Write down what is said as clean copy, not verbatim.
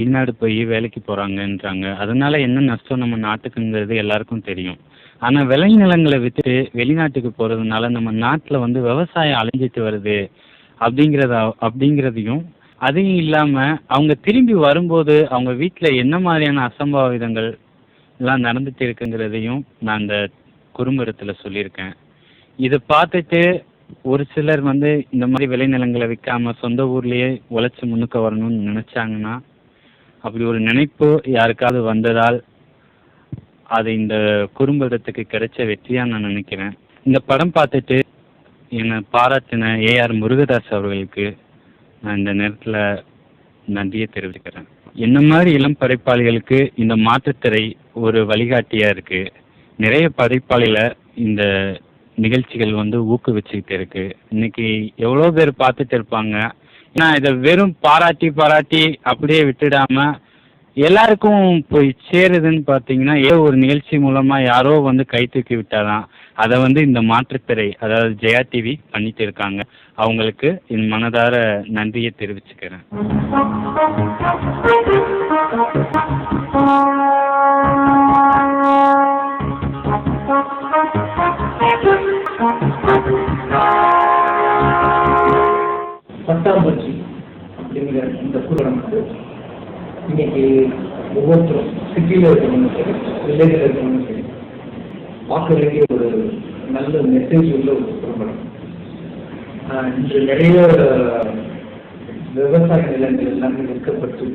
வெளிநாடு போய் வேலைக்கு போகிறாங்கன்றாங்க. அதனால என்ன நஷ்டம் நம்ம நாட்டுக்குங்கிறது எல்லாருக்கும் தெரியும். ஆனால் விளைநிலங்களை விட்டுட்டு வெளிநாட்டுக்கு போகிறதுனால நம்ம நாட்டில் வந்து விவசாயம் அழிஞ்சிட்டு வருது அப்படிங்கிறதையும், அதையும் இல்லாமல் அவங்க திரும்பி வரும்போது அவங்க வீட்டில் என்ன மாதிரியான அசம்பாவிதங்கள் எல்லாம் நடந்துட்டு இருக்குங்கிறதையும் நான் இந்த குறும்படத்தில் சொல்லியிருக்கேன். இதை பார்த்துட்டு ஒரு சிலர் வந்து இந்த மாதிரி விளைநிலங்களை விற்காம சொந்த ஊர்லேயே உழைச்சி முன்னுக்கு வரணும்னு நினச்சாங்கன்னா, அப்படி ஒரு நினைப்பு யாருக்காவது வந்ததால் அது இந்த குறும்படத்துக்கு கிடைச்ச வெற்றியாக நான் நினைக்கிறேன். இந்த படம் பார்த்துட்டு என்னை பாராட்டின ஏஆர் முருகதாஸ் அவர்களுக்கு நான் இந்த நேரத்தில் நன்றியை தெரிவிக்கிறேன். என்ன மாதிரி இளம் படைப்பாளிகளுக்கு இந்த மாற்றுத்திரை ஒரு வழிகாட்டியாக இருக்குது. நிறைய படைப்பாளிகளை இந்த நிகழ்ச்சிகள் வந்து ஊக்குவிச்சுக்கிட்டு இருக்கு. இன்னைக்கு எவ்வளோ பேர் பார்த்துட்டு இருப்பாங்க. ஏன்னா இதை வெறும் பாராட்டி அப்படியே விட்டுடாம எல்லாருக்கும் போய் சேருதுன்னு பார்த்தீங்கன்னா, ஏதோ ஒரு நிகழ்ச்சி மூலமாக யாரோ வந்து கை தூக்கி விட்டாதான் அதை வந்து இந்த மாற்றுத்திரை, அதாவது ஜெயா டிவி பண்ணிட்டு இருக்காங்க. அவங்களுக்கு என் மனதார நன்றியை தெரிவிச்சுக்கிறேன். பட்டாம்பூச்சி அப்படிங்கிற இந்த குறும்படத்துக்கு இன்னைக்கு ஒவ்வொருத்தரும் சிட்டியில் இருக்கிறவங்க சரி, வில்லேஜில் இருக்கிறவங்க சரி, பார்க்க வேண்டிய ஒரு நல்ல மெசேஜ் உள்ள ஒரு குறும்படம். இன்று நிறைய விவசாய நிலங்கள் எல்லாமே விற்கப்பட்டு